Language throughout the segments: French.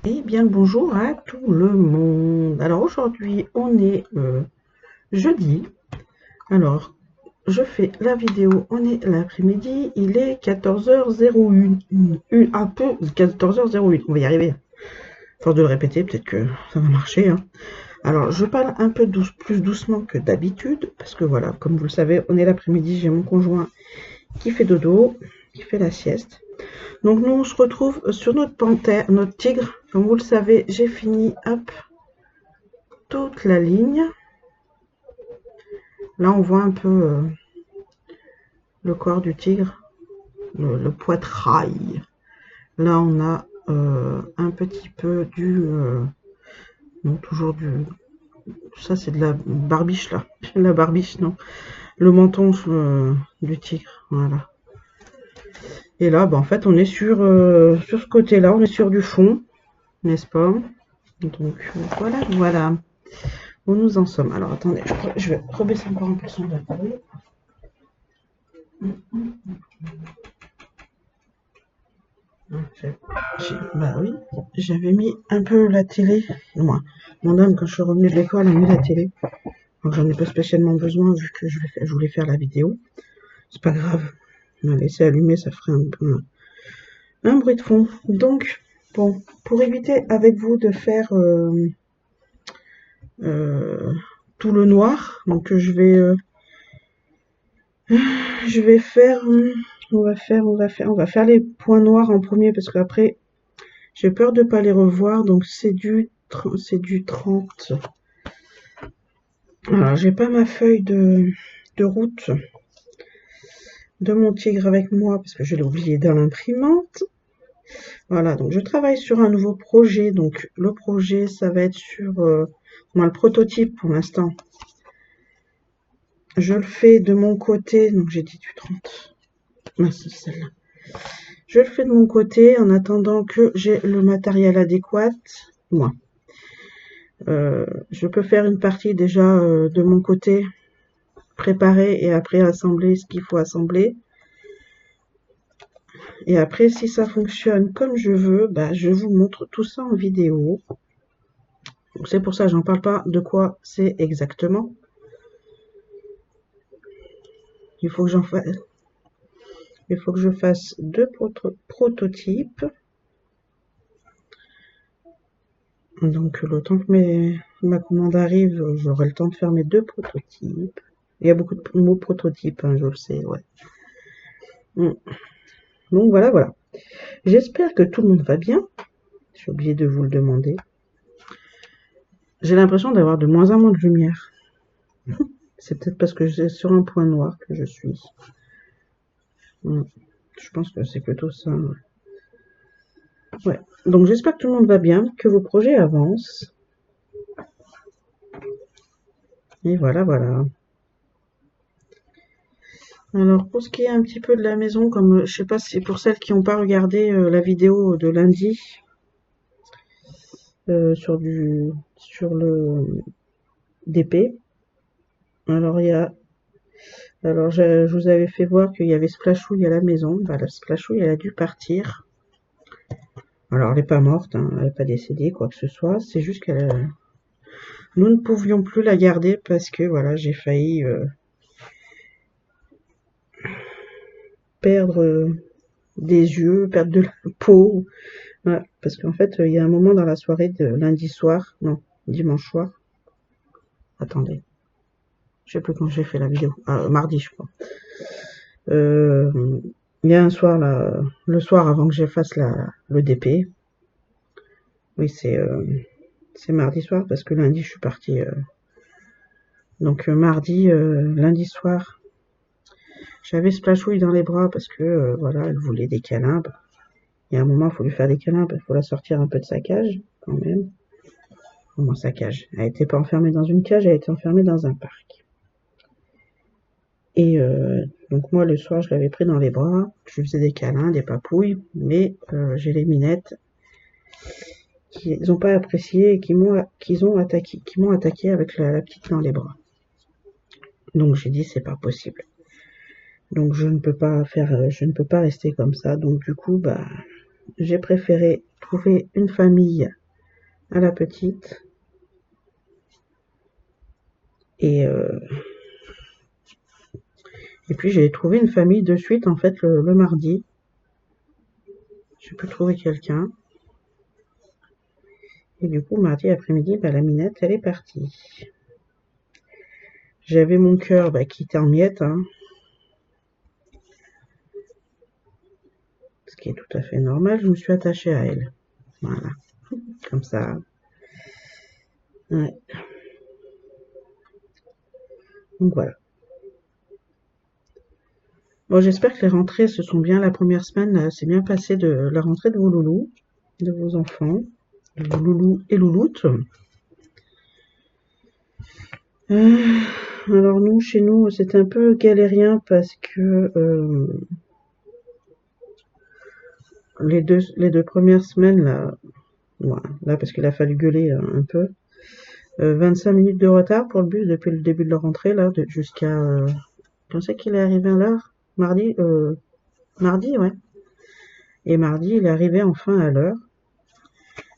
Eh bien, le bonjour à tout le monde. Alors aujourd'hui, on est jeudi. Alors, je fais la vidéo, on est l'après-midi, il est 14h01. Un peu 14h01, on va y arriver. À force de le répéter, peut-être que ça va marcher, hein. Alors, je parle un peu plus doucement que d'habitude, parce que voilà, comme vous le savez, on est l'après-midi, j'ai mon conjoint qui fait dodo, qui fait la sieste. Donc nous, on se retrouve sur notre panthère, notre tigre. Comme vous le savez, j'ai fini, hop, toute la ligne. Là, on voit un peu le corps du tigre, le poitrail. Là, on a un petit peu non, toujours du, ça c'est de la barbiche là, la barbiche non, le menton du tigre, voilà. Et là, bah, en fait, on est sur ce côté-là, on est sur du fond, n'est-ce pas? Donc voilà, voilà où nous en sommes. Alors attendez, je vais rebaisser encore un peu son batterie. Bah oui, j'avais mis un peu la télé. Moi, mon homme, quand je suis revenue de l'école, a mis la télé. Donc j'en ai pas spécialement besoin vu que je voulais faire la vidéo. C'est pas grave. On va laisser allumer, ça ferait un bruit de fond. Donc, bon, pour éviter avec vous de faire euh, tout le noir, donc je vais faire, on va faire les points noirs en premier parce qu'après, j'ai peur de pas les revoir, donc c'est du 30. Alors, j'ai pas ma feuille de route de mon tigre avec moi parce que je l'ai oublié dans l'imprimante. Voilà, donc je travaille sur un nouveau projet. Donc le projet, ça va être sur moi, le prototype pour l'instant. Je le fais de mon côté, donc j'ai dit du 30. Mince, c'est celle-là. Je le fais de mon côté en attendant que j'ai le matériel adéquat. Moi, je peux faire une partie déjà de mon côté, préparer et après assembler ce qu'il faut assembler. Et après, si ça fonctionne comme je veux, bah, je vous montre tout ça en vidéo. C'est pour ça que j'en parle pas de quoi c'est exactement. Il faut que j'en fasse, il faut que je fasse deux prototypes. Donc le temps que ma commande arrive, j'aurai le temps de faire mes deux prototypes. Il y a beaucoup de mots prototypes, hein, je le sais, ouais. Donc voilà, voilà. J'espère que tout le monde va bien. J'ai oublié de vous le demander. J'ai l'impression d'avoir de moins en moins de lumière. C'est peut-être parce que c'est sur un point noir que je suis. Je pense que c'est plutôt ça. Ouais. Donc j'espère que tout le monde va bien, que vos projets avancent. Et voilà, voilà. Alors pour ce qui est un petit peu de la maison, comme je sais pas si pour celles qui n'ont pas regardé la vidéo de lundi sur le DP. Alors je vous avais fait voir qu'il y avait Splashouille à la maison. Bah, la Splashouille, elle a dû partir. Alors elle n'est pas morte, hein, elle n'est pas décédée, quoi que ce soit. C'est juste nous ne pouvions plus la garder parce que voilà, j'ai failli perdre des yeux, perdre de la peau. Ouais, parce qu'en fait, il y a un moment dans la soirée de lundi soir, non, dimanche soir. Attendez, je sais plus quand j'ai fait la vidéo. Mardi, je crois. Euh, il y a un soir là, le soir avant que je fasse le DP. Oui, c'est mardi soir parce que lundi je suis partie. Donc mardi, lundi soir, j'avais Splashouille dans les bras parce que voilà, elle voulait des câlins. Bah, il y a un moment, il faut lui faire des câlins, il faut la sortir un peu de sa cage quand même. Comment sa cage? Elle n'était pas enfermée dans une cage, elle était enfermée dans un parc. Et donc moi le soir, je l'avais pris dans les bras, je lui faisais des câlins, des papouilles, mais j'ai les minettes qui n'ont pas apprécié et qui m'ont attaqué avec la petite dans les bras. Donc j'ai dit c'est pas possible. Donc je ne peux pas rester comme ça. Donc du coup, bah j'ai préféré trouver une famille à la petite. Et puis j'ai trouvé une famille de suite, en fait, le mardi. J'ai pu trouver quelqu'un. Et du coup, mardi après-midi, bah, la minette, elle est partie. J'avais mon cœur qui était en miettes, hein, ce qui est tout à fait normal. Je me suis attachée à elle. Voilà, comme ça. Ouais. Donc voilà. Bon, j'espère que les rentrées se sont bien. La première semaine s'est bien passée de la rentrée de vos loulous, de vos enfants, de vos loulous et louloutes. Alors nous, chez nous, c'était un peu galérien parce que les deux premières semaines, là, ouais, là parce qu'il a fallu gueuler un peu, 25 minutes de retard pour le bus depuis le début de la rentrée, là, jusqu'à... quand c'est qu'il est arrivé à l'heure? Mardi, ouais. Et mardi, il est arrivé enfin à l'heure.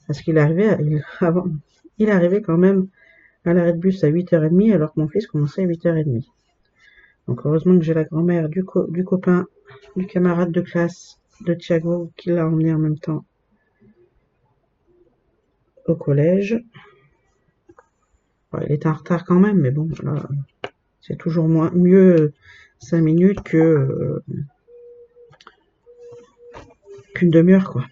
Parce qu'il arrivait, il arrivait quand même à l'arrêt de bus à 8h30, alors que mon fils commençait à 8h30. Donc heureusement que j'ai la grand-mère du copain, du camarade de classe de Thiago, qui l'a emmené en même temps au collège. Ouais, il était en retard quand même, mais bon, là, c'est toujours mieux 5 minutes qu'une demi-heure, quoi.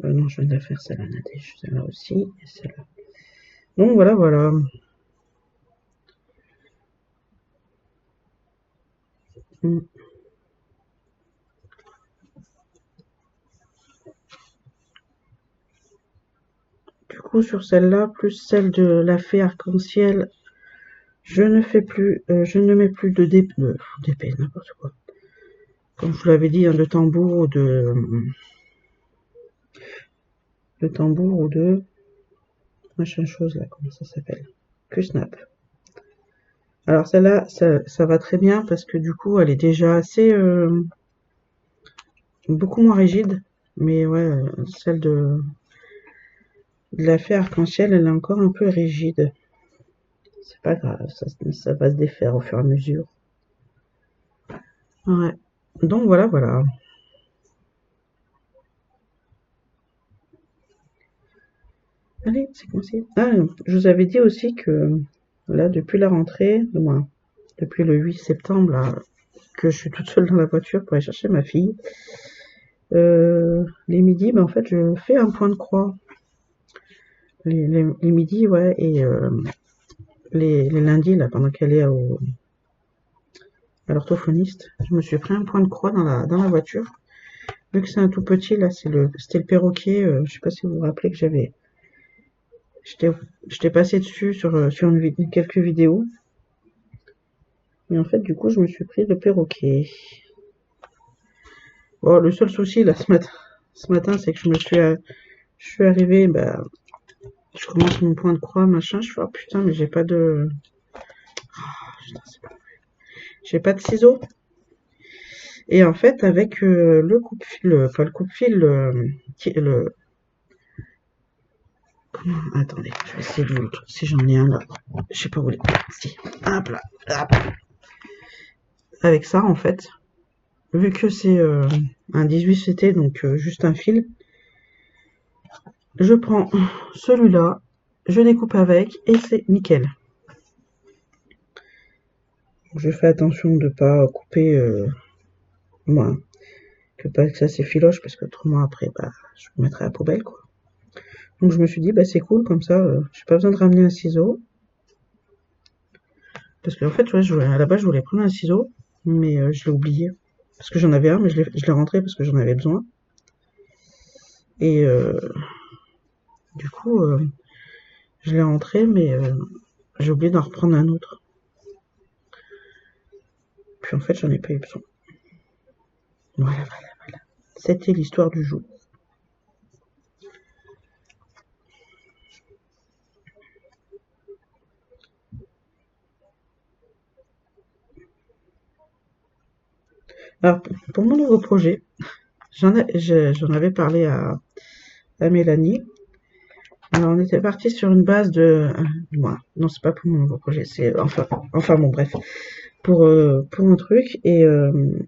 Non, je viens de la faire, celle-là, Nadège. Celle-là aussi, et celle-là. Donc voilà, voilà. Mm. Du coup, sur celle-là, plus celle de la fée arc-en-ciel, je ne mets plus d'épée, n'importe quoi. Comme je vous l'avais dit, hein, de tambour ou de machin chose là, comment ça s'appelle? Q-snap. Alors celle-là, ça va très bien parce que du coup, elle est déjà assez beaucoup moins rigide. Mais ouais, celle de la fée arc-en-ciel, elle est encore un peu rigide. C'est pas grave, ça va se défaire au fur et à mesure. Ouais. Donc voilà, voilà. Allez, c'est commencé. Ah, je vous avais dit aussi que là, depuis la rentrée, du moins, depuis le 8 septembre, là, que je suis toute seule dans la voiture pour aller chercher ma fille, les midis, en fait, je fais un point de croix. Les midis, ouais, et les lundis, là, pendant qu'elle est à l'orthophoniste, je me suis pris un point de croix dans la voiture. Vu que c'est un tout petit, là, c'était le perroquet, je sais pas si vous vous rappelez que j'étais passé dessus sur quelques vidéos. Et en fait, du coup, je me suis pris le perroquet. Bon, le seul souci, là, ce matin, c'est que je suis arrivé, je commence mon point de croix, machin, je fais, oh putain, mais j'ai pas de... Putain, j'ai pas de ciseaux. Et en fait, avec le coupe-fil, pas le coupe-fil, comment... Attendez, je vais essayer de vous le... Si j'en ai un là. Je sais pas où il est. Si. Hop là. Hop. Avec ça, en fait, vu que c'est un 18CT, donc juste un fil, je prends celui-là, je découpe avec, et c'est nickel. Je fais attention de pas couper moins, que pas que ça s'effiloche, parce qu'autrement après, je le mettrai à la poubelle, quoi. Donc je me suis dit, c'est cool, comme ça, j'ai pas besoin de ramener un ciseau. Parce qu'en fait, ouais, à la base, je voulais prendre un ciseau, mais je l'ai oublié. Parce que j'en avais un, mais je l'ai rentré parce que j'en avais besoin. Et du coup, je l'ai rentré, mais j'ai oublié d'en reprendre un autre. Puis en fait, j'en ai pas eu besoin. Voilà, voilà, voilà. C'était l'histoire du jour. Alors, pour mon nouveau projet, J'en avais parlé à Mélanie. Alors, on était parti sur une base de... Moi, non, c'est pas pour mon nouveau projet, c'est... Enfin bon, bref. Pour un truc. Et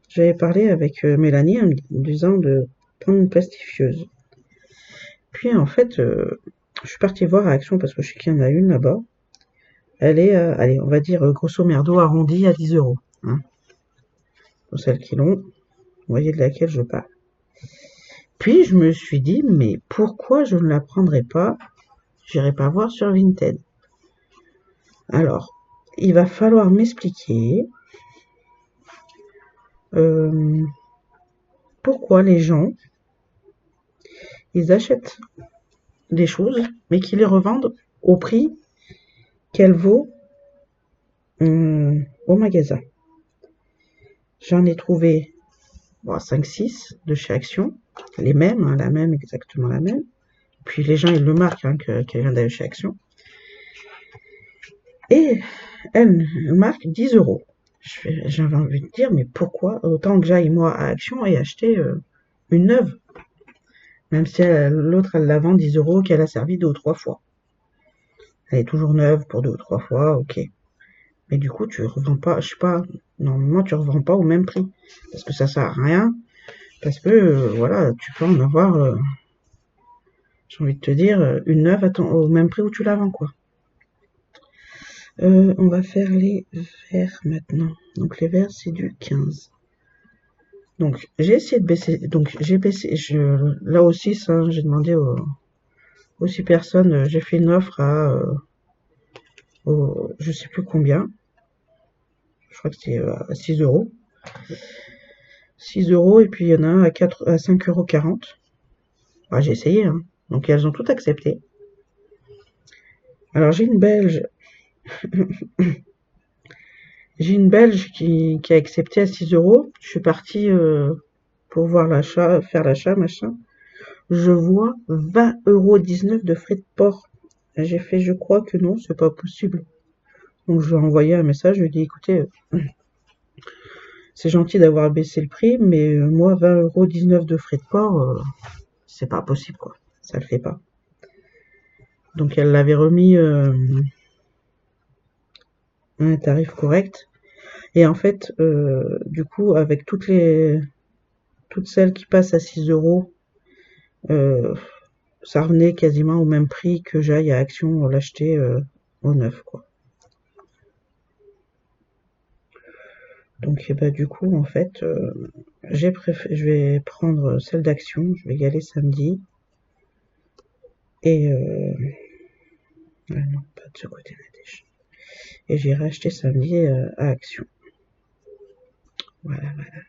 j'avais parlé avec Mélanie en me disant de prendre une plastifieuse. Puis, en fait, je suis partie voir à Action parce que je sais qu'il y en a une là-bas. Elle est, allez, on va dire, grosso merdo, arrondi à 10 €. Hein, pour celles qui l'ont, vous voyez de laquelle je parle. Puis, je me suis dit, mais pourquoi je ne la prendrais pas? J'irai pas voir sur Vinted. Alors, il va falloir m'expliquer pourquoi les gens, ils achètent des choses, mais qu'ils les revendent au prix qu'elle vaut au magasin. J'en ai trouvé 5-6 de chez Action, les mêmes, hein, la même, exactement la même. Puis les gens, ils le marquent, hein, qu'elle vient d'aller chez Action. Et elle marque 10 €. J'avais envie de dire, mais pourquoi autant que j'aille moi à Action et acheter une neuve, même si l'autre elle la vend 10 € qu'elle a servi 2 ou 3 fois. Elle est toujours neuve pour 2 ou 3 fois, ok. Mais du coup, tu revends pas, je sais pas, normalement tu revends pas au même prix. Parce que ça sert à rien. Parce que, voilà, tu peux en avoir, j'ai envie de te dire, une neuve au même prix où tu la vends, quoi. On va faire les verts maintenant. Donc les verts, c'est du 15. Donc j'ai essayé de baisser. Donc j'ai baissé. Là aussi, ça, j'ai demandé aux 6 personnes. J'ai fait une offre à je sais plus combien. Je crois que c'est à 6 €. 6 € et puis il y en a un à 5,40 €. J'ai essayé, hein. Donc elles ont tout accepté. Alors j'ai une Belge. J'ai une Belge qui a accepté à 6 €. Je suis partie pour voir l'achat, faire l'achat, machin. Je vois 20,19 € de frais de port. J'ai fait, je crois que non, c'est pas possible. Donc je lui ai envoyé un message, je lui ai dit, écoutez, c'est gentil d'avoir baissé le prix, mais moi, 20,19 € de frais de port, c'est pas possible, quoi. Ça le fait pas. Donc elle l'avait remis un tarif correct. Et en fait, du coup, avec toutes celles qui passent à 6 €, ça revenait quasiment au même prix que j'aille à Action l'acheter au neuf, quoi. Donc bah, du coup, en fait, je vais prendre celle d'Action, je vais y aller samedi. Et non, pas de ce côté Nadège. Et j'irai acheter samedi à Action. Voilà, voilà.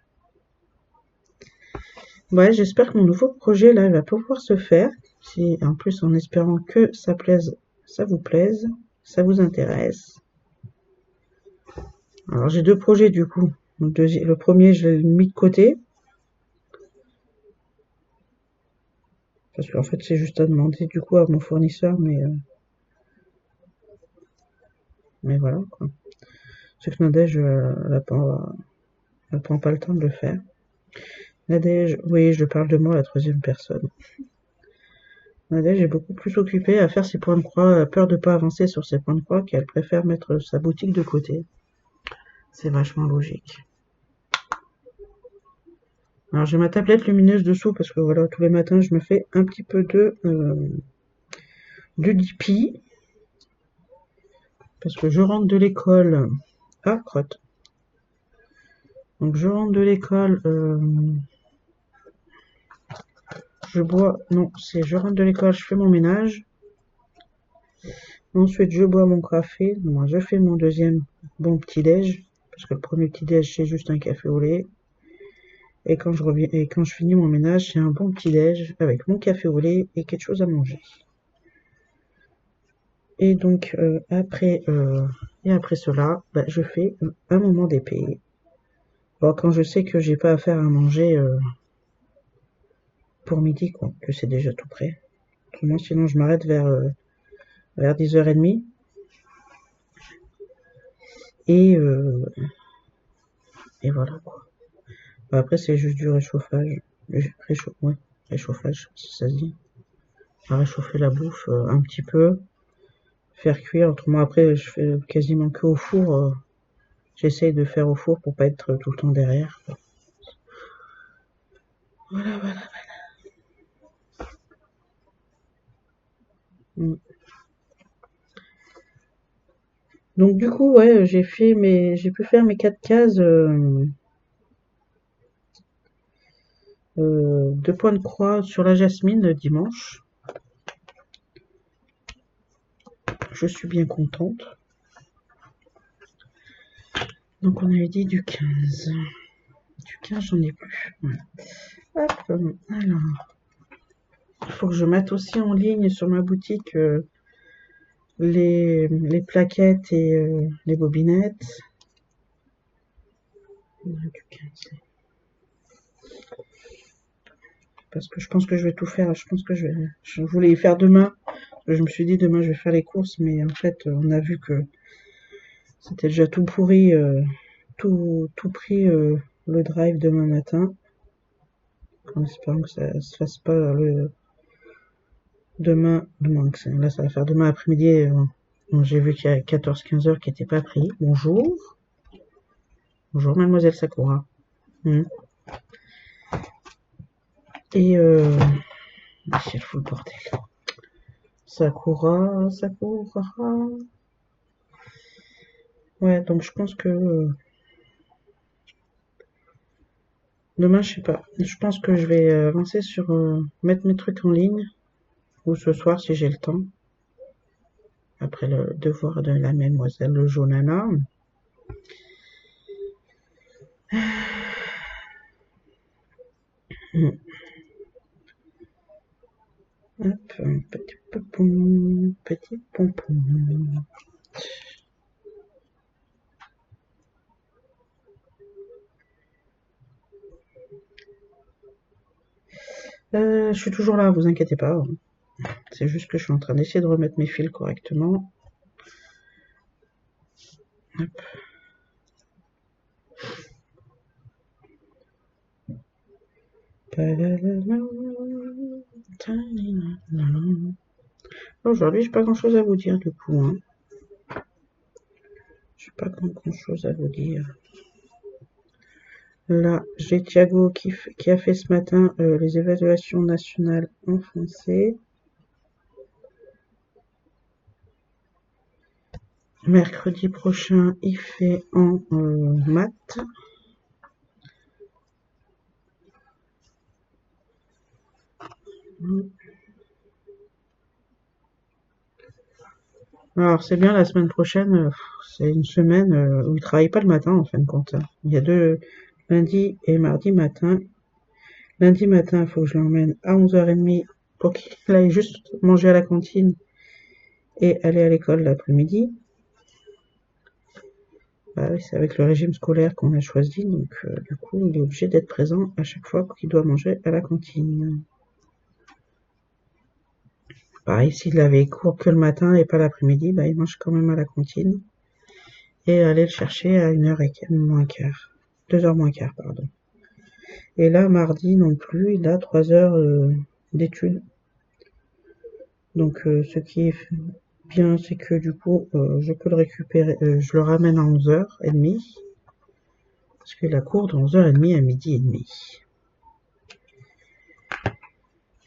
Ouais, j'espère que mon nouveau projet là, il va pouvoir se faire. Si, en plus, en espérant que ça plaise, ça vous plaise, ça vous intéresse. Alors j'ai deux projets du coup. Le premier, je l'ai mis de côté. Parce qu'en fait, c'est juste à demander du coup à mon fournisseur, mais voilà, quoi. C'est que Nadège, elle prend pas le temps de le faire. Nadège, oui, je parle de moi à la troisième personne. Nadège est beaucoup plus occupée à faire ses points de croix, elle a peur de pas avancer sur ses points de croix, qu'elle préfère mettre sa boutique de côté. C'est vachement logique. Alors j'ai ma tablette lumineuse dessous parce que voilà, tous les matins je me fais un petit peu de Dipi. Parce que je rentre de l'école. Ah, crotte. Donc je rentre de l'école. Je bois. Non, c'est je rentre de l'école, je fais mon ménage. Ensuite, je bois mon café. Moi, je fais mon deuxième bon petit-déj. Parce que le premier petit-déj, c'est juste un café au lait. Et quand je finis mon ménage, c'est un bon petit-déj avec mon café au lait et quelque chose à manger. Et donc, après cela, bah, je fais un moment d'épée. Bon, quand je sais que j'ai pas à faire à manger pour midi, quoi, que c'est déjà tout prêt. Autrement, sinon, je m'arrête vers 10h30. Et voilà, quoi. Bah, après, c'est juste du réchauffage. ouais, réchauffage, si ça se dit. À réchauffer la bouffe un petit peu, faire cuire. Autrement, après, je fais quasiment que au four. J'essaye de faire au four pour pas être tout le temps derrière. Voilà, voilà. Mm. Donc du coup, ouais, j'ai pu faire mes 4 cases de points de croix sur la jasmine le dimanche. Je suis bien contente. Donc on avait dit du 15. Du 15, j'en ai plus. Ouais. Hop, alors, il faut que je mette aussi en ligne sur ma boutique les plaquettes et les bobinettes. Du 15. Parce que je pense que je vais tout faire. Je voulais y faire demain. Je me suis dit demain je vais faire les courses, mais en fait on a vu que c'était déjà tout pourri, tout pris le drive demain matin. En espérant que ça se fasse pas le demain là ça va faire demain après-midi. J'ai vu qu'il y a 14-15 heures qui n'étaient pas pris. Bonjour. Bonjour mademoiselle Sakura. Et si elle fout le bordel. Sakura. Ouais, donc je pense que demain, je sais pas. Je pense que je vais avancer sur mettre mes trucs en ligne, ou ce soir si j'ai le temps, après le devoir de la mademoiselle le Jonana. Hop, petit pompon, petit pompon. Je suis toujours là, vous inquiétez pas. C'est juste que je suis en train d'essayer de remettre mes fils correctement. Hop. Aujourd'hui, j'ai pas grand chose à vous dire du coup. Hein. J'ai pas grand chose à vous dire. Là, j'ai Thiago qui a fait ce matin les évaluations nationales en français. Mercredi prochain, il fait en maths. Alors, c'est bien, la semaine prochaine, c'est une semaine où il travaille pas le matin, en fin de compte. Il y a deux, lundi et mardi matin. Lundi matin, il faut que je l'emmène à 11h30 pour qu'il aille juste manger à la cantine et aller à l'école l'après-midi. Bah oui, c'est avec le régime scolaire qu'on a choisi, donc du coup, il est obligé d'être présent à chaque fois qu'il doit manger à la cantine. Pareil, s'il avait cours que le matin et pas l'après-midi, bah, il mange quand même à la cantine. Et aller le chercher à 1h moins quart. 2h moins quart, pardon. Et là, mardi non plus, il a 3 heures d'études. Donc, ce qui est bien, c'est que du coup, je peux le récupérer, je le ramène à 11h30. Parce qu'il a cours de 11h30 à 12h30.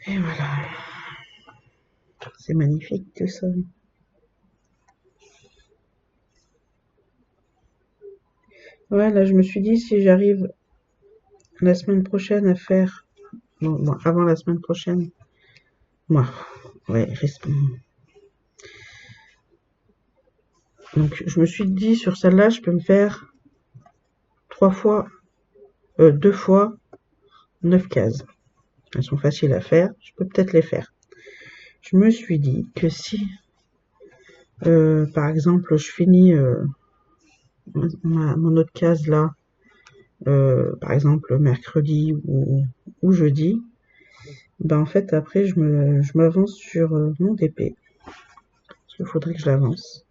Et voilà. C'est magnifique tout ça. Ouais, là je me suis dit si j'arrive la semaine prochaine à faire... Bon, avant la semaine prochaine. Moi, ouais, donc je me suis dit sur celle-là, je peux me faire 2 fois 9 cases. Elles sont faciles à faire, je peux peut-être les faire. Je me suis dit que si, par exemple, je finis mon autre case là, par exemple mercredi ou jeudi, ben en fait après je m'avance sur mon DP. Parce qu'il faudrait que je l'avance.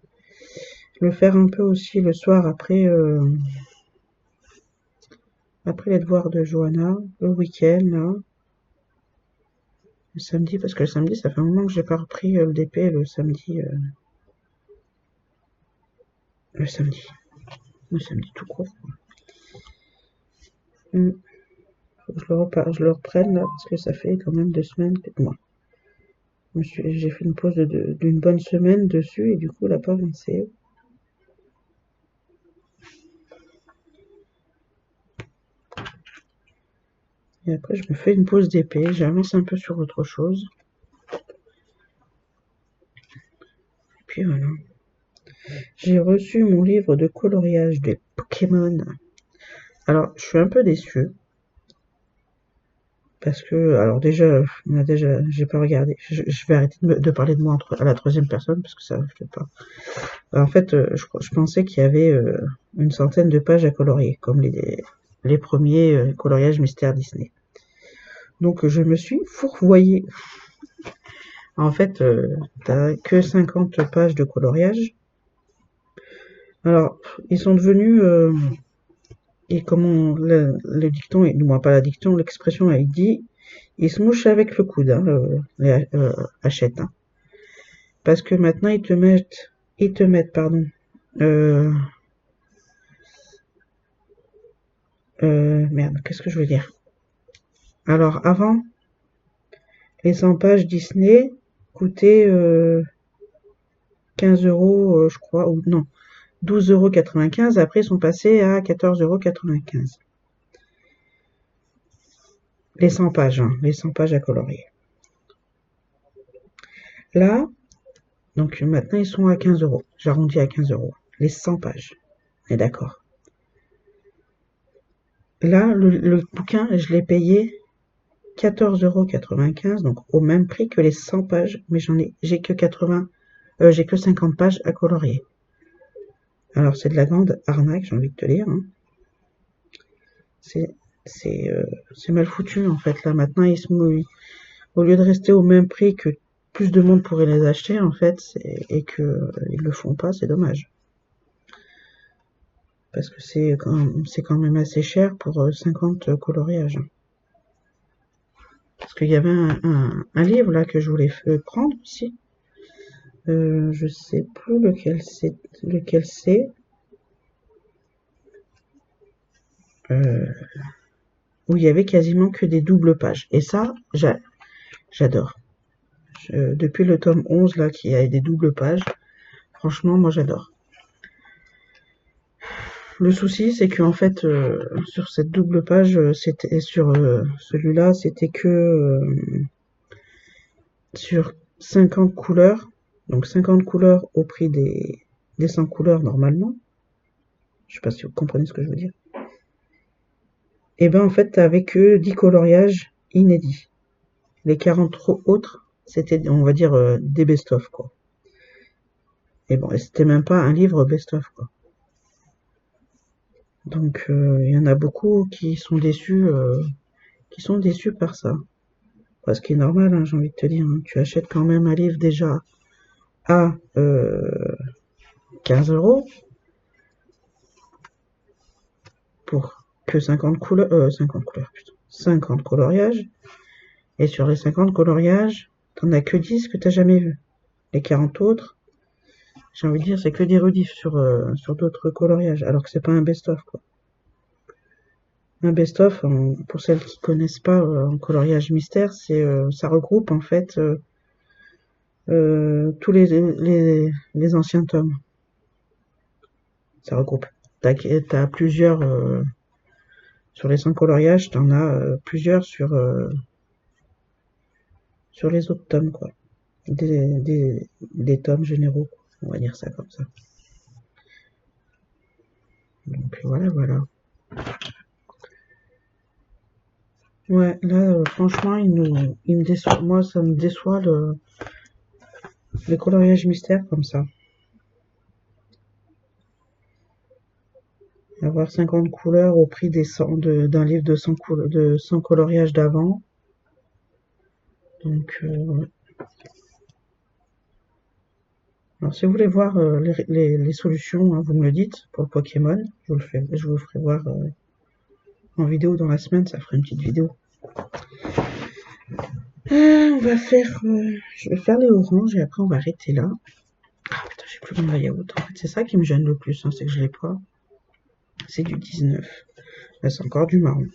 Le faire un peu aussi le soir après Après les devoirs de Johanna, le week-end, là, le samedi, parce que le samedi, ça fait un moment que j'ai pas repris le DP le samedi. Le samedi. Le samedi tout court. Faut que je le reprenne là, parce que ça fait quand même 2 semaines que moi. J'ai fait une pause d'une bonne semaine dessus et du coup, il n'a pas avancé. Et après, je me fais une pause d'épée, j'avance un peu sur autre chose. Et puis voilà. J'ai reçu mon livre de coloriage de Pokémon. Alors, je suis un peu déçue. Parce que, alors déjà, j'ai pas regardé. Je vais arrêter de parler de moi à la troisième personne parce que ça ne fait pas. En fait, je pensais qu'il y avait une centaine de pages à colorier, comme les premiers coloriages Mystère Disney. Donc, je me suis fourvoyée. En fait, t'as que 50 pages de coloriage. Alors, ils sont devenus, et comme le dicton, du moins pas la dicton, l'expression a dit, ils se mouchent avec le coude, hein, Hachette, hein. Parce que maintenant, ils te mettent, pardon, merde, qu'est-ce que je veux dire? Alors, avant, les 100 pages Disney coûtaient 15 euros, je crois, ou non, 12,95 €. Après, ils sont passés à 14,95 €. Les 100 pages, hein, les 100 pages à colorier. Là, donc maintenant, ils sont à 15 €. J'arrondis à 15 €. Les 100 pages. On est d'accord. Là, le bouquin, je l'ai payé 14,95 €, donc au même prix que les 100 pages, mais j'ai que 50 pages à colorier. Alors, c'est de la grande arnaque, j'ai envie de te dire, hein. C'est mal foutu, en fait. Là, maintenant, au lieu de rester au même prix que plus de monde pourrait les acheter, en fait, et que ils le font pas, c'est dommage. Parce que c'est quand même assez cher pour 50 coloriages. Parce qu'il y avait un livre là que je voulais prendre aussi. Je sais plus lequel c'est. Où il y avait quasiment que des doubles pages. Et ça, j'adore. Depuis le tome 11 là, qui a des doubles pages, franchement, moi j'adore. Le souci, c'est qu'en fait, sur cette double page, c'était sur celui-là, c'était que sur 50 couleurs. Donc 50 couleurs au prix des 100 couleurs normalement. Je sais pas si vous comprenez ce que je veux dire. Et ben en fait, t'avais que 10 coloriages inédits. Les 40 autres, c'était, on va dire, des best-of, quoi. Et bon, c'était même pas un livre best-of, quoi. Donc, il y en a beaucoup qui sont déçus par ça. Ce qui est normal, hein, j'ai envie de te dire. Hein. Tu achètes quand même un livre déjà à 15 € pour que 50 couleurs, 50 coloriages. Et sur les 50 coloriages, t'en as que 10 que t'as jamais vu. Les 40 autres, j'ai envie de dire, c'est que des rediffs sur d'autres coloriages, alors que c'est pas un best-of, quoi. Un best-of, pour celles qui connaissent pas en coloriage mystère, ça regroupe en fait tous les anciens tomes. Ça regroupe. T'as plusieurs sur les 100 coloriages, t'en as plusieurs sur les autres tomes, quoi. Des tomes généraux, on va dire ça comme ça. Donc voilà. Ouais, là, franchement, il me déçoit. Moi, ça me déçoit le coloriage mystère comme ça. Avoir 50 couleurs au prix d'un livre de 100 coloriages d'avant. Donc, ouais. Alors, si vous voulez voir les solutions, hein, vous me le dites pour le Pokémon. Je vous le ferai voir en vidéo dans la semaine, ça ferait une petite vidéo. On va faire, je vais faire les oranges et après on va arrêter là. Ah putain, j'ai plus mon yaourt. En fait, c'est ça qui me gêne le plus, hein, c'est que je l'ai pas. C'est du 19. Là, c'est encore du marron.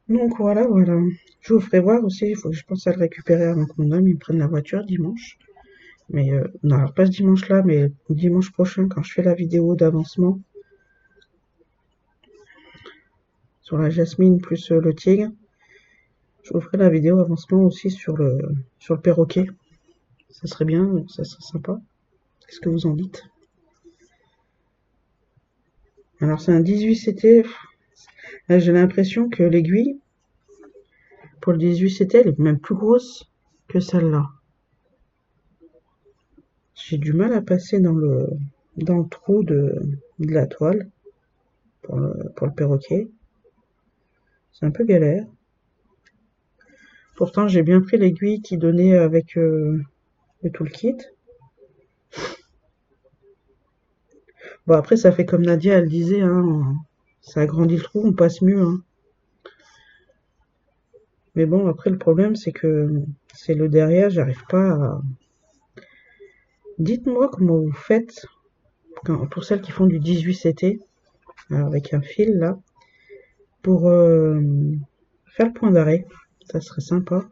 Donc voilà, voilà. Je vous ferai voir aussi, il faut que je pense à le récupérer avant que mon homme il me prenne la voiture dimanche. Mais non, alors pas ce dimanche-là, mais dimanche prochain, quand je fais la vidéo d'avancement sur la jasmine plus le tigre, je vous ferai la vidéo avancement aussi sur le perroquet. Ça serait bien, ça serait sympa. Qu'est-ce que vous en dites? Alors c'est un 18 CT. Là, j'ai l'impression que l'aiguille, pour le 18 CT, elle est même plus grosse que celle-là. J'ai du mal à passer dans le trou de la toile pour le perroquet. C'est un peu galère. Pourtant, j'ai bien pris l'aiguille qui donnait avec le toolkit. Bon, après, ça fait comme Nadia, elle disait, hein, ça agrandit le trou, on passe mieux. Hein. Mais bon, après, le problème, c'est que c'est le derrière, j'arrive pas à... Dites-moi comment vous faites, pour celles qui font du 18 CT, avec un fil, là, pour faire le point d'arrêt. Ça serait sympa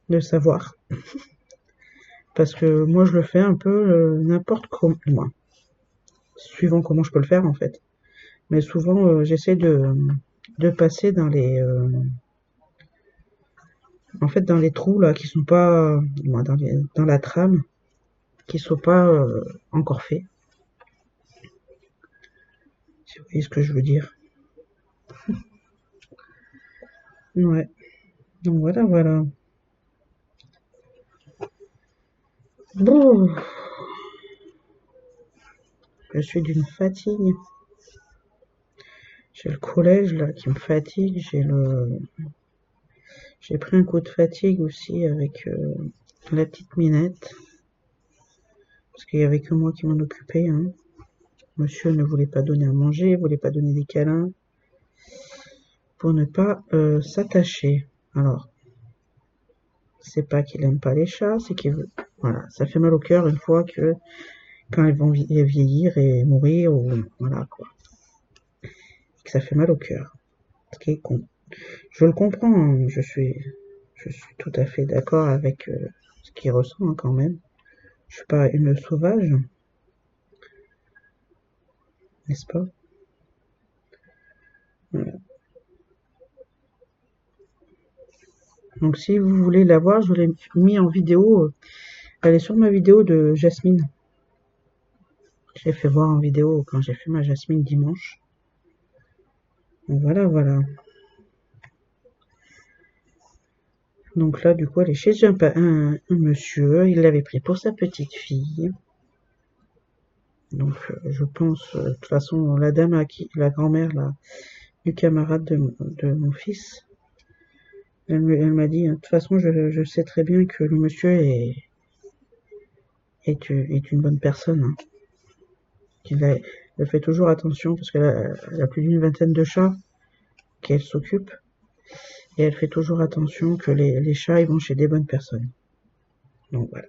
de savoir. Parce que moi, je le fais un peu n'importe comment, moi. Suivant comment je peux le faire, en fait. Mais souvent, j'essaie de passer dans les... en fait, dans les trous, là, qui sont pas... dans la trame, qui sont pas encore faits. Si vous voyez ce que je veux dire. Ouais. Donc voilà, voilà. Bon. Je suis d'une fatigue. J'ai le collège, là, qui me fatigue. J'ai pris un coup de fatigue aussi avec la petite Minette. Parce qu'il y avait que moi qui m'en occupais, hein. Monsieur ne voulait pas donner à manger, voulait pas donner des câlins. Pour ne pas s'attacher. Alors, c'est pas qu'il aime pas les chats, c'est qu'il veut... Voilà, ça fait mal au cœur une fois que quand ils vont vieillir et mourir, ou voilà quoi. Que ça fait mal au cœur. Ce qui est con. Je le comprends, hein, je suis tout à fait d'accord avec ce qu'il ressent hein, quand même. Je suis pas une sauvage, n'est-ce pas? Voilà. Donc si vous voulez la voir, je l'ai mis en vidéo. Elle est sur ma vidéo de Jasmine. J'ai fait voir en vidéo quand j'ai fait ma Jasmine dimanche. Donc voilà, voilà. Donc là, du coup, elle est chez un monsieur. Il l'avait pris pour sa petite fille. Donc je pense, de toute façon, la dame à qui, la grand-mère là, du camarade de mon fils, elle m'a dit, de toute façon, je sais très bien que le monsieur est une bonne personne. Hein. Elle fait toujours attention parce qu'elle a plus d'une vingtaine de chats qu'elle s'occupe. Et elle fait toujours attention que les chats ils vont chez des bonnes personnes. Donc voilà.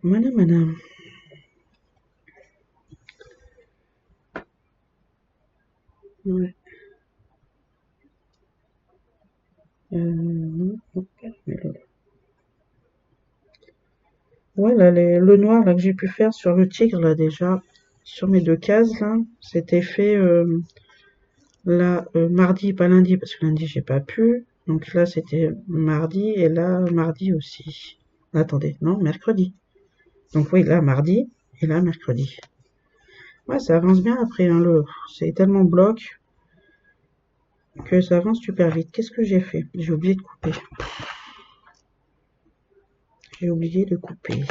Madame. Ouais. Ouais, là, le noir là que j'ai pu faire sur le tigre là déjà, sur mes deux cases là, c'était fait là mardi, pas lundi parce que lundi j'ai pas pu. Donc là c'était mardi et là mardi aussi. Attendez, non, mercredi. Donc oui, là mardi et là mercredi. Ouais, ça avance bien après, hein, c'est tellement bloc que ça avance super vite. Qu'est-ce que j'ai fait? J'ai oublié de couper. J'ai oublié de couper.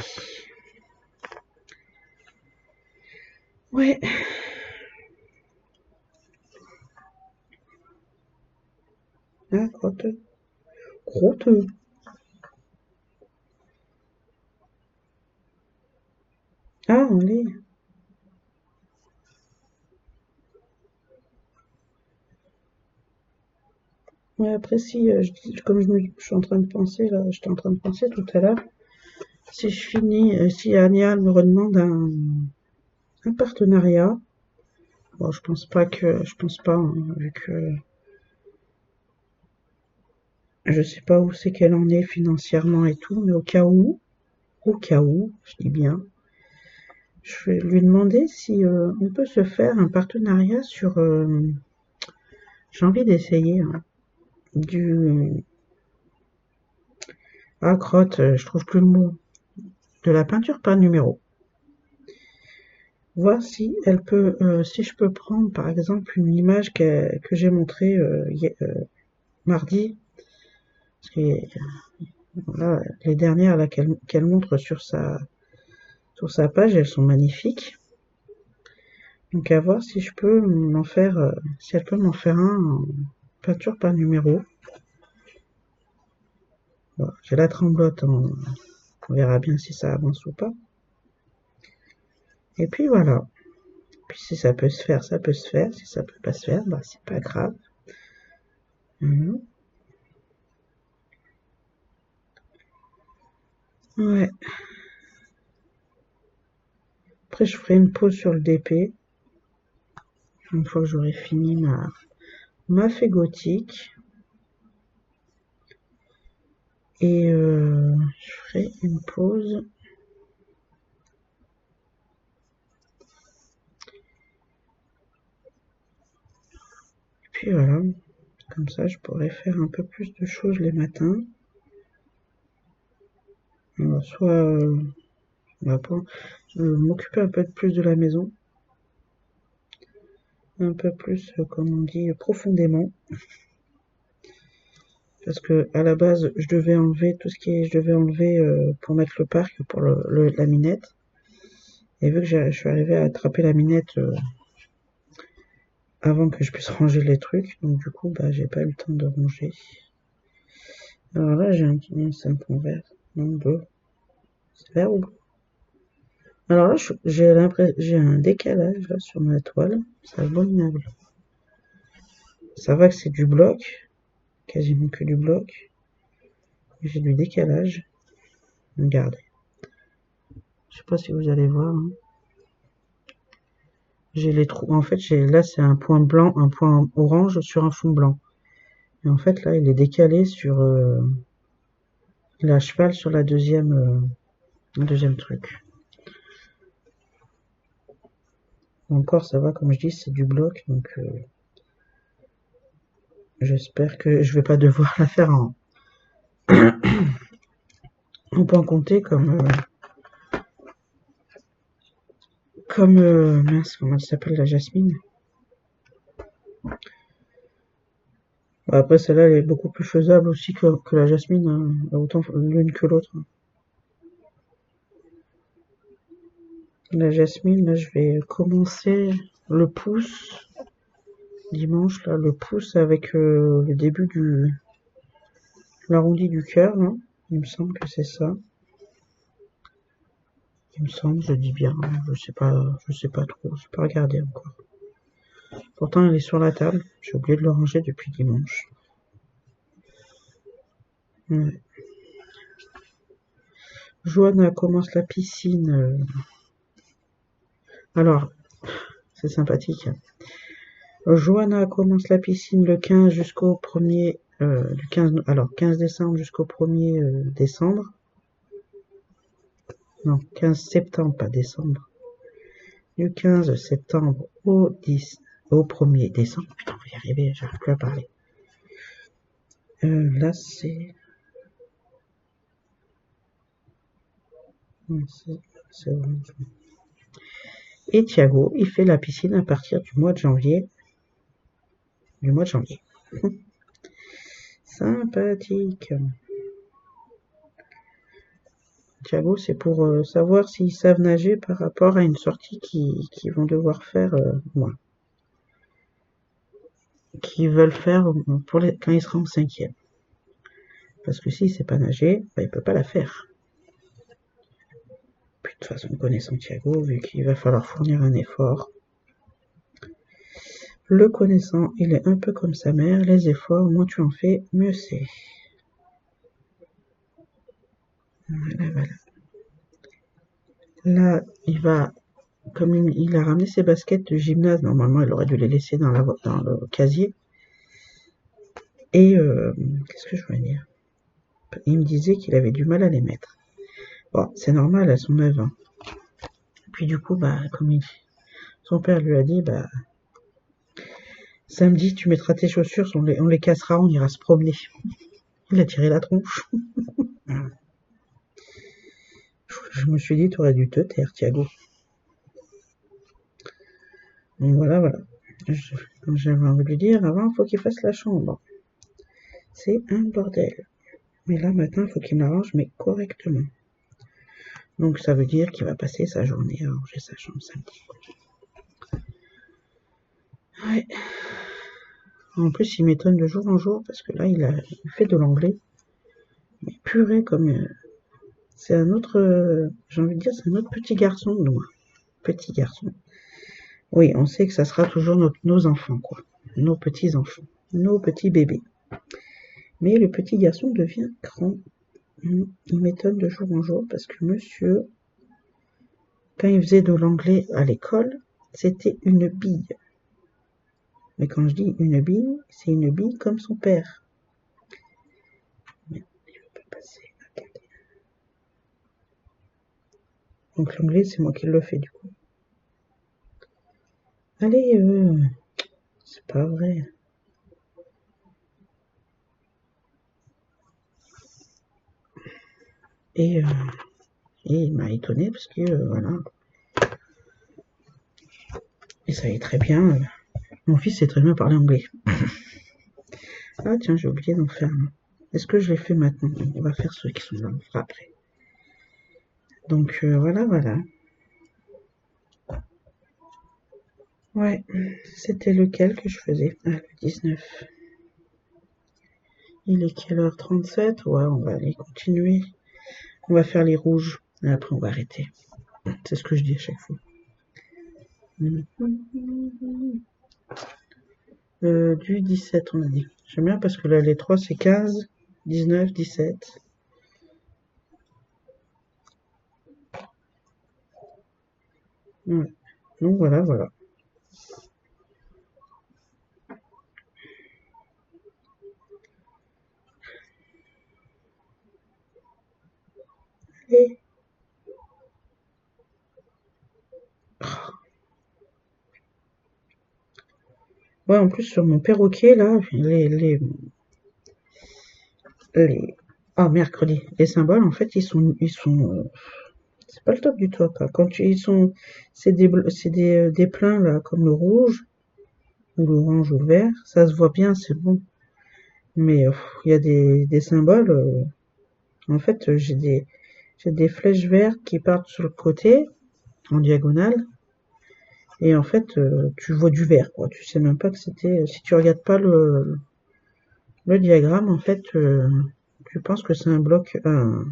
Ouais. Ah, crotte. Crotte. Ah, allez. Ouais, après, si, comme je suis en train de penser, là, j'étais en train de penser tout à l'heure, si je finis, si Ania me redemande un partenariat, bon, je pense pas, hein, vu que je sais pas où c'est qu'elle en est financièrement et tout, mais au cas où, je dis bien, je vais lui demander si on peut se faire un partenariat sur, j'ai envie d'essayer hein, du, ah crotte, je trouve plus le mot, de la peinture par numéro. Voir si elle peut, si je peux prendre par exemple une image que j'ai montrée mardi, parce que là, les dernières là qu'elle montre sur sa page, elles sont magnifiques. Donc à voir si je peux m'en faire, si elle peut m'en faire un en peinture par numéro. Voilà, j'ai la tremblote, on verra bien si ça avance ou pas. Et puis voilà. Puis si ça peut se faire, ça peut se faire. Si ça peut pas se faire, bah c'est pas grave. Mhm. Ouais. Après je ferai une pause sur le DP. Une fois que j'aurai fini ma fée gothique. Et je ferai une pause. Et puis voilà. Comme ça, je pourrais faire un peu plus de choses les matins. Alors, soit m'occuper un peu plus de la maison. Un peu plus, comme on dit, profondément. Parce que à la base, je devais enlever tout ce qui est, je devais enlever pour mettre le parc pour la minette. Et vu que je suis arrivé à attraper la minette avant que je puisse ranger les trucs, donc du coup, bah, j'ai pas eu le temps de ranger. Alors là, c'est un point vert, non bleu, c'est vert ou bleu. Alors là, j'ai l'impression, j'ai un décalage là sur ma toile, c'est abominable. Ça va que c'est du bloc, quasiment que du bloc. J'ai du décalage. Regardez. Je sais pas si vous allez voir. Hein. J'ai les trous. En fait, là c'est un point blanc, un point orange sur un fond blanc. Et en fait là, il est décalé sur la cheval sur la deuxième truc. Encore, ça va, comme je dis, c'est du bloc, donc j'espère que je vais pas devoir la faire en point compté mince, comment elle s'appelle la Jasmine. Après, celle-là, elle est beaucoup plus faisable aussi que la Jasmine, hein, autant l'une que l'autre. La Jasmine, là, je vais commencer le pouce dimanche, là, le pouce avec le début l'arrondi du cœur, hein. Il me semble que c'est ça. Il me semble, je dis bien, hein, je sais pas trop, j'ai pas regardé encore. Pourtant, elle est sur la table, j'ai oublié de le ranger depuis dimanche. Ouais. Johanna commence la piscine. Alors, c'est sympathique. Johanna commence la piscine le 15 jusqu'au 1er, du 15, alors 15 décembre jusqu'au 1er décembre. Non, 15 septembre, pas décembre. Du 15 septembre au 1er décembre. Putain, on va y arriver, j'arrive plus à parler. Là, c'est orange. Et Thiago, il fait la piscine à partir du mois de janvier. Sympathique. Thiago, c'est pour savoir s'ils savent nager par rapport à une sortie qu'ils vont devoir faire, qu'ils veulent faire quand il sera en 5e. Parce que s'il sait pas nager, bah, il peut pas la faire. toute façon, connaissant Thiago, vu qu'il va falloir fournir un effort, le connaissant, il est un peu comme sa mère, les efforts, moins tu en fais, mieux c'est. Voilà, voilà. Là, il va, comme il a ramené ses baskets de gymnase, normalement, il aurait dû les laisser dans le casier. Et, qu'est-ce que je voulais dire? Il me disait qu'il avait du mal à les mettre. Bon, c'est normal, elles sont neuves. Hein. Puis du coup, bah, comme son père lui a dit, bah, samedi, tu mettras tes chaussures, on les cassera, on ira se promener. Il a tiré la tronche. Je me suis dit, tu aurais dû te taire, Thiago. Donc voilà, voilà. Comme j'avais envie de lui dire, avant, il faut qu'il fasse la chambre. C'est un bordel. Mais là, maintenant, il faut qu'il m'arrange, mais correctement. Donc ça veut dire qu'il va passer sa journée à ranger sa chambre samedi. Ouais. En plus, il m'étonne de jour en jour, parce que là, il fait de l'anglais. Mais purée, comme... c'est un autre... j'ai envie de dire, c'est un autre petit garçon de moi. Petit garçon. Oui, on sait que ça sera toujours nos enfants, quoi. Nos petits-enfants. Nos petits bébés. Mais le petit garçon devient grand. Il m'étonne de jour en jour, parce que monsieur, quand il faisait de l'anglais à l'école, c'était une bille. Mais quand je dis une bille, c'est une bille comme son père. Mais il ne peut pas passer. Attendez. Donc l'anglais, c'est moi qui le fais du coup. Allez, c'est pas vrai. Et il m'a étonné parce que voilà. Et ça y est très bien. Mon fils sait très bien parler anglais. Ah tiens, j'ai oublié d'en faire un. Est-ce que je l'ai fait maintenant? On va faire ceux qui sont là, on fera après. Donc voilà, voilà. Ouais, c'était lequel que je faisais? Ah, le 19. Il est quelle heure? 37? Ouais, on va aller continuer. On va faire les rouges. Et après, on va arrêter. C'est ce que je dis à chaque fois. Du 17, on a dit. J'aime bien parce que là, les 3, c'est 15, 19, 17. Ouais. Donc voilà, voilà. Et... ouais, en plus, sur mon perroquet, là, ah, mercredi. Les symboles, en fait, ils sont, c'est pas le top du top, hein. Quand ils sont, c'est des pleins, là, comme le rouge, ou l'orange, ou le vert, ça se voit bien, c'est bon. Mais, il y a des symboles, en fait, j'ai des flèches vertes qui partent sur le côté, en diagonale, et en fait, tu vois du vert, quoi. Tu sais même pas que c'était, si tu regardes pas le diagramme, en fait, tu penses que c'est un bloc, un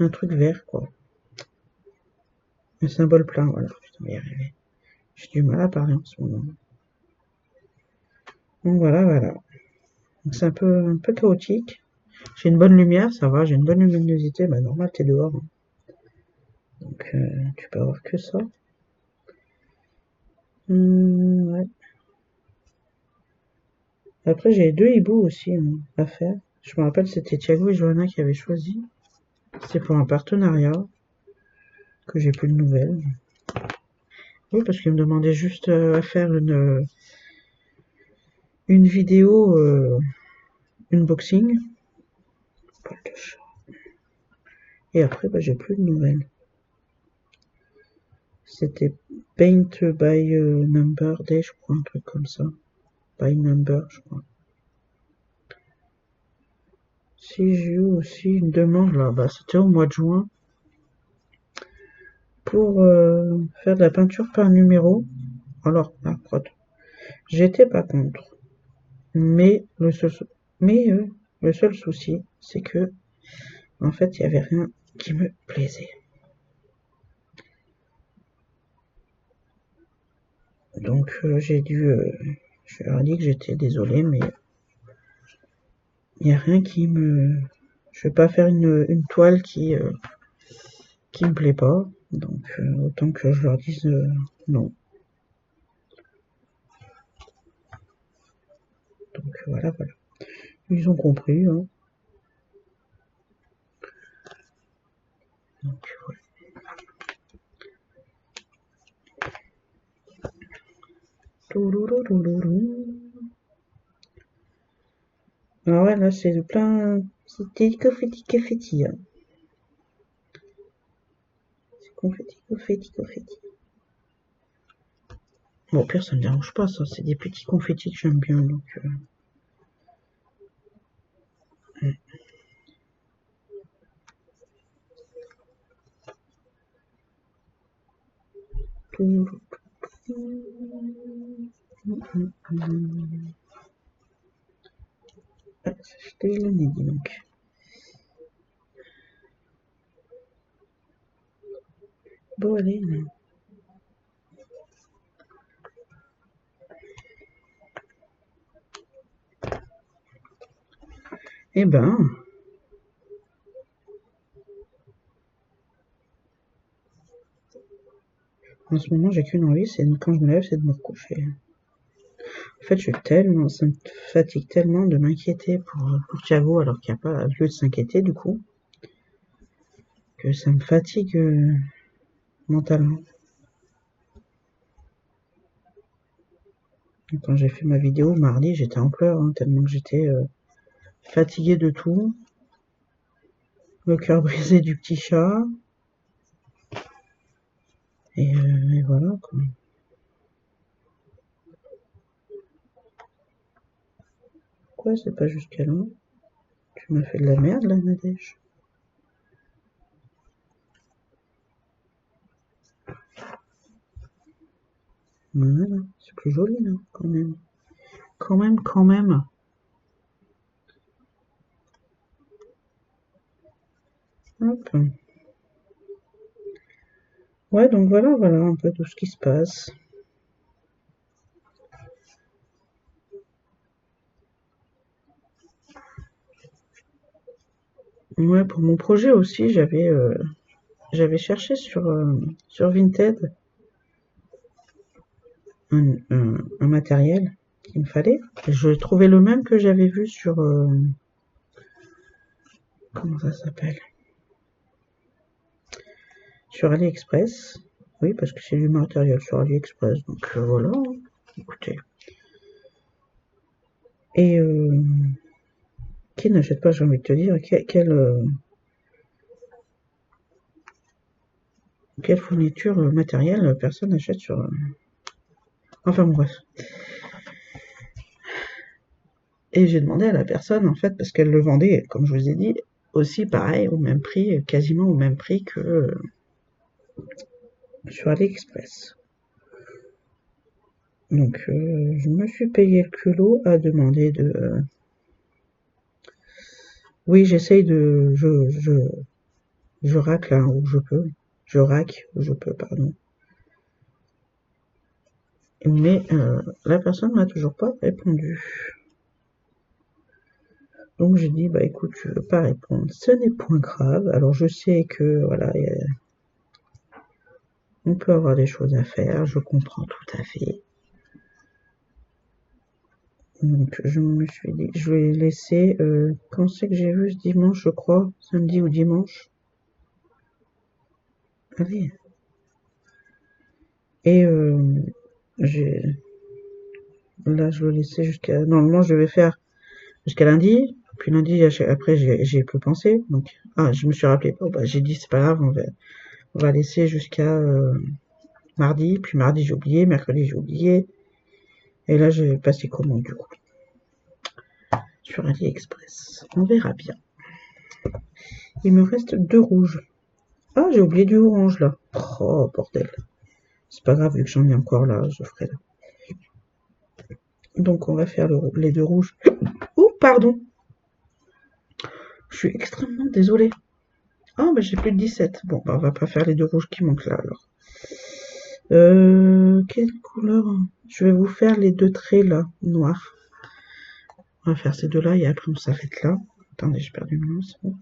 truc vert, quoi. Un symbole plein, voilà. Putain, on va y arriver. J'ai du mal à parler en ce moment. Donc voilà, voilà. C'est un peu chaotique. J'ai une bonne lumière, ça va, j'ai une bonne luminosité, bah normal, t'es dehors. Hein. Donc tu peux avoir que ça. Ouais. Après, j'ai 2 hiboux aussi à faire. Je me rappelle, c'était Thiago et Johanna qui avaient choisi. C'est pour un partenariat que j'ai plus de nouvelles. Oui, parce qu'ils me demandaient juste à faire une vidéo unboxing. Et après, bah, j'ai plus de nouvelles. C'était Paint by Number Day, je crois, un truc comme ça. By Number, je crois. Si j'ai eu aussi une demande là, bah, c'était au mois de juin pour faire de la peinture par numéro. Alors, la prod, j'étais pas contre, mais le seul souci, c'est que en fait, il y avait rien qui me plaisait. Donc j'ai dû... je leur ai dit que j'étais désolée, mais il n'y a rien qui me... Je vais pas faire une toile qui me plaît pas. Donc autant que je leur dise non. Donc voilà, voilà. Ils ont compris. Hein. Donc voilà. Alors ouais, là c'est plein... C'était confetti. Hein. C'est confetti. Bon, au pire, ça me dérange pas, ça. C'est des petits confettis que j'aime bien, donc... Ah, c'était le nez, dis donc. Bon, allez. Eh ben... En ce moment, j'ai qu'une envie, c'est quand je me lève, c'est de me recoucher. En fait, ça me fatigue tellement de m'inquiéter pour Thiago, alors qu'il n'y a pas lieu de s'inquiéter, du coup, que ça me fatigue mentalement. Et quand j'ai fait ma vidéo mardi, j'étais en pleurs, hein, tellement que j'étais fatiguée de tout. Le cœur brisé du petit chat. Et voilà, quoi. Quoi, c'est pas jusqu'à là? Tu m'as fait de la merde, là, Nadège. Voilà, c'est plus joli, là, quand même. Quand même. Hop. Ouais, donc voilà un peu tout ce qui se passe. Ouais, pour mon projet aussi, j'avais cherché sur Vinted un matériel qu'il me fallait. Je trouvais le même que j'avais vu sur... comment ça s'appelle? Sur AliExpress. Oui, parce que c'est du matériel sur AliExpress. Donc voilà, écoutez. Et qui n'achète pas, j'ai envie de te dire, quelle fourniture matérielle personne n'achète sur... enfin bref. Et j'ai demandé à la personne, en fait, parce qu'elle le vendait, comme je vous ai dit, aussi pareil, au même prix, quasiment au même prix que sur AliExpress. Donc je me suis payé le culot à demander de... oui, j'essaye de... Je racle là où je peux. Je raque où je peux, pardon. Mais la personne m'a toujours pas répondu. Donc j'ai dit, bah écoute, tu veux pas répondre, ce n'est point grave. Alors je sais que, voilà, on peut avoir des choses à faire, je comprends tout à fait. Donc je me suis dit, je vais laisser, quand c'est que j'ai vu ce dimanche, je crois, samedi ou dimanche. Allez. Et là je vais laisser jusqu'à, normalement je vais faire jusqu'à lundi, puis lundi après j'ai plus pensé, donc, je me suis rappelé, oh, bah, j'ai dit c'est pas grave, on va laisser jusqu'à mardi, puis mardi j'ai oublié, mercredi j'ai oublié, et là j'ai passé commande du coup, sur AliExpress, on verra bien. Il me reste 2 rouges. Ah, j'ai oublié du orange là. Oh bordel. C'est pas grave, vu que j'en ai encore là, je ferai là. Donc on va faire les 2 rouges. Oh, pardon. Je suis extrêmement désolée. Ah, bah j'ai plus de 17. Bon, bah on va pas faire les 2 rouges qui manquent là alors. Quelle couleur? Je vais vous faire les deux traits là, noirs. On va faire ces deux-là et après on s'arrête là. Attendez, j'ai perdu mon nom, c'est bon.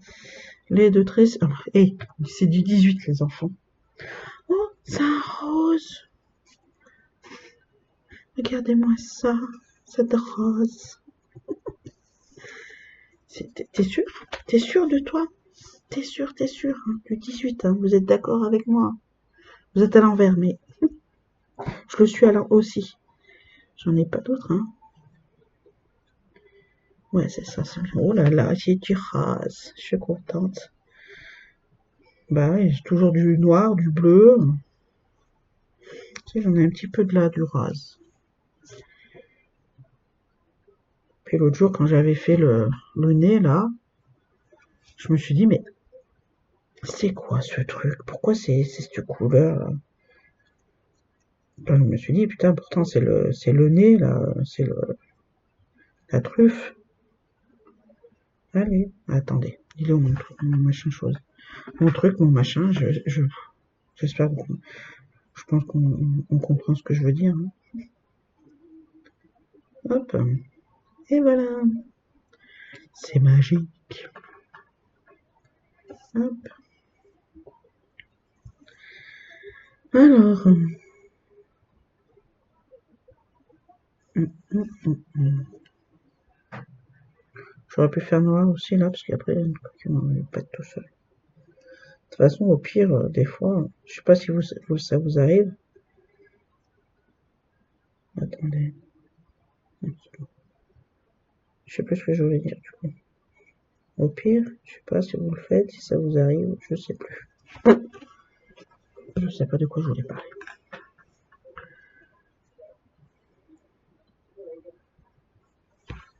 Les deux traits, c'est du 18 les enfants. Oh, c'est un rose. Regardez-moi ça, cette rose. T'es sûr? T'es sûr de toi? T'es sûr, hein, du 18, hein, vous êtes d'accord avec moi? Vous êtes à l'envers, mais je le suis alors aussi. J'en ai pas d'autres, hein. Ouais, c'est ça, c'est bien. Oh là là, j'ai du rose. Je suis contente. Bah oui, j'ai toujours du noir, du bleu. Tu sais, j'en ai un petit peu de là, du rose. Puis l'autre jour, quand j'avais fait le nez, là, je me suis dit, mais c'est quoi ce truc? Pourquoi c'est cette couleur, là? Là, je me suis dit, putain, pourtant, c'est le nez, là, c'est la truffe. Allez, attendez, il est où mon truc, mon machin chose? Mon truc, mon machin, j'espère que je pense qu'on comprend ce que je veux dire, hein. Hop, et voilà, c'est magique. Hop. Alors, j'aurais pu faire noir aussi là, parce qu'après, on va pas être tout seul. De toute façon, au pire, des fois, je sais pas si ça vous arrive. Attendez. Je sais plus ce que je voulais dire du coup. Au pire, je sais pas si vous le faites, si ça vous arrive, je sais plus. Je sais pas de quoi je voulais parler.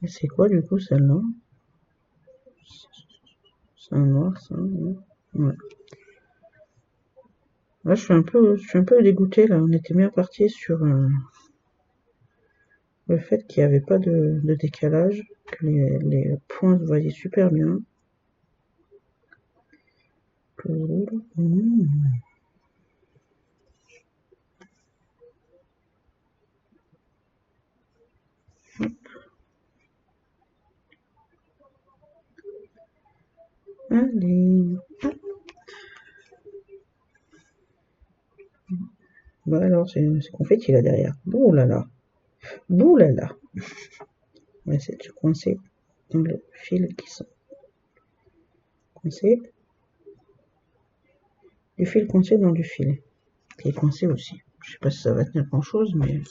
Et c'est quoi du coup celle-là? C'est un noir, ça, ouais. Là, je suis un peu dégoûté là. On était bien parti sur le fait qu'il n'y avait pas de décalage, que les points se voyaient super bien. Allez. Bah alors, c'est confetti là derrière. Bouh là là. Bouh là là. On va essayer de se coincer dans le fil qui sont coincés. Du fil coincé dans du fil. Qui est coincé aussi. Je sais pas si ça va tenir grand chose, mais.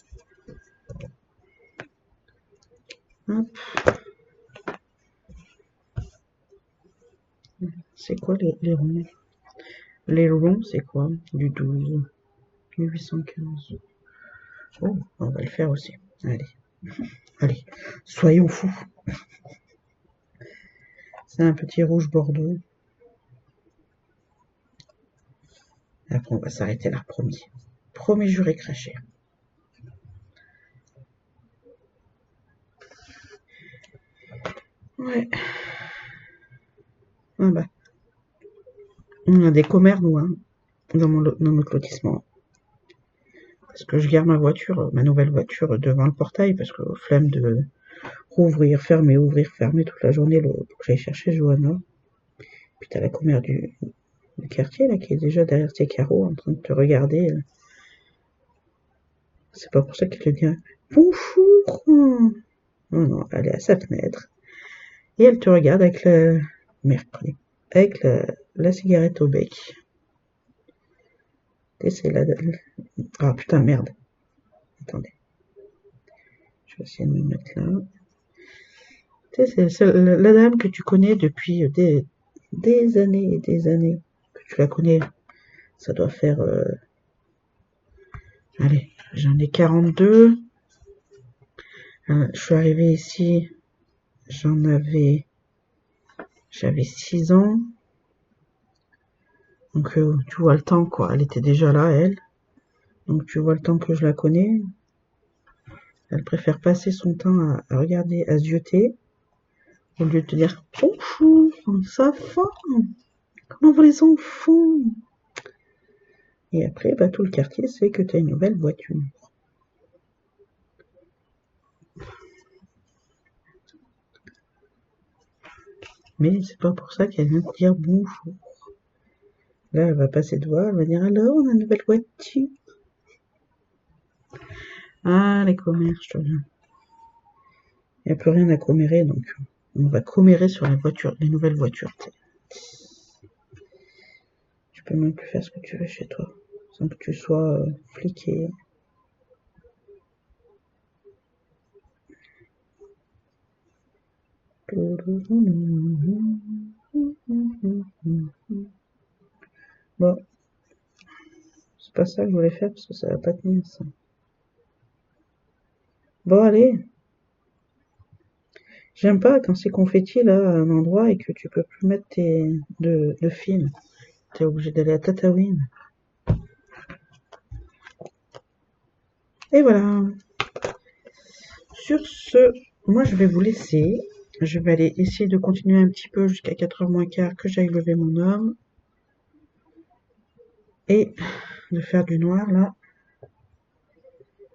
Hop. C'est quoi les ronds? Les ronds, c'est quoi? Du 12. 815. Oh, on va le faire aussi. Allez. Allez. Soyons fous. C'est un petit rouge bordeaux. Après, on va s'arrêter là, promis. Promis, juré, craché. Ouais. Ah bah. On a des commères, nous, hein, dans notre lotissement. Parce que je garde ma voiture, ma nouvelle voiture, devant le portail, parce que flemme de rouvrir, fermer, ouvrir, fermer toute la journée pour que j'aille chercher Johanna. Puis t'as la commère du quartier, là, qui est déjà derrière ses carreaux, en train de te regarder. C'est pas pour ça qu'il te dit bonjour. Non, non, elle est à sa fenêtre. Et elle te regarde avec avec la cigarette au bec. Et c'est ah putain, merde. Attendez. Je vais essayer de me mettre là. Tu sais, c'est la dame que tu connais depuis des années et des années. Que tu la connais. Ça doit faire... Allez, j'en ai 42. Je suis arrivée ici. J'avais 6 ans. Donc tu vois le temps quoi, elle était déjà là elle. Donc tu vois le temps que je la connais. Elle préfère passer son temps à regarder, à zioter, au lieu de te dire bonjour, ça va, comment vont les enfants? Et après, bah, tout le quartier sait que tu as une nouvelle voiture. Mais c'est pas pour ça qu'elle vient te dire bonjour. Là, elle va passer devant, elle va dire alors, on a une nouvelle voiture. Ah, les commères, je te dis. Il n'y a plus rien à commérer, donc on va commérer sur la voiture, les nouvelles voitures. Tu peux même plus faire ce que tu veux chez toi, sans que tu sois fliqué. Bon, c'est pas ça que je voulais faire parce que ça va pas tenir ça. Bon, allez. J'aime pas quand c'est confetti là à un endroit et que tu peux plus mettre de film. T'es obligé d'aller à Tatooine. Et voilà. Sur ce, moi je vais vous laisser. Je vais aller essayer de continuer un petit peu jusqu'à 4h moins quart que j'aille lever mon homme. Et de faire du noir là.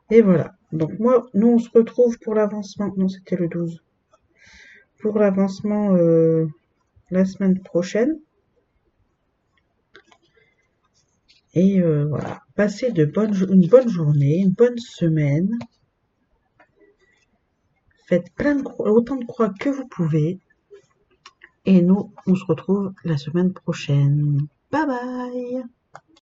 Et voilà. Donc moi, nous on se retrouve pour l'avancement. Non, c'était le 12. Pour l'avancement la semaine prochaine. Et voilà. Passez une bonne journée, une bonne semaine. Faites autant de croix que vous pouvez. Et nous, on se retrouve la semaine prochaine. Bye bye!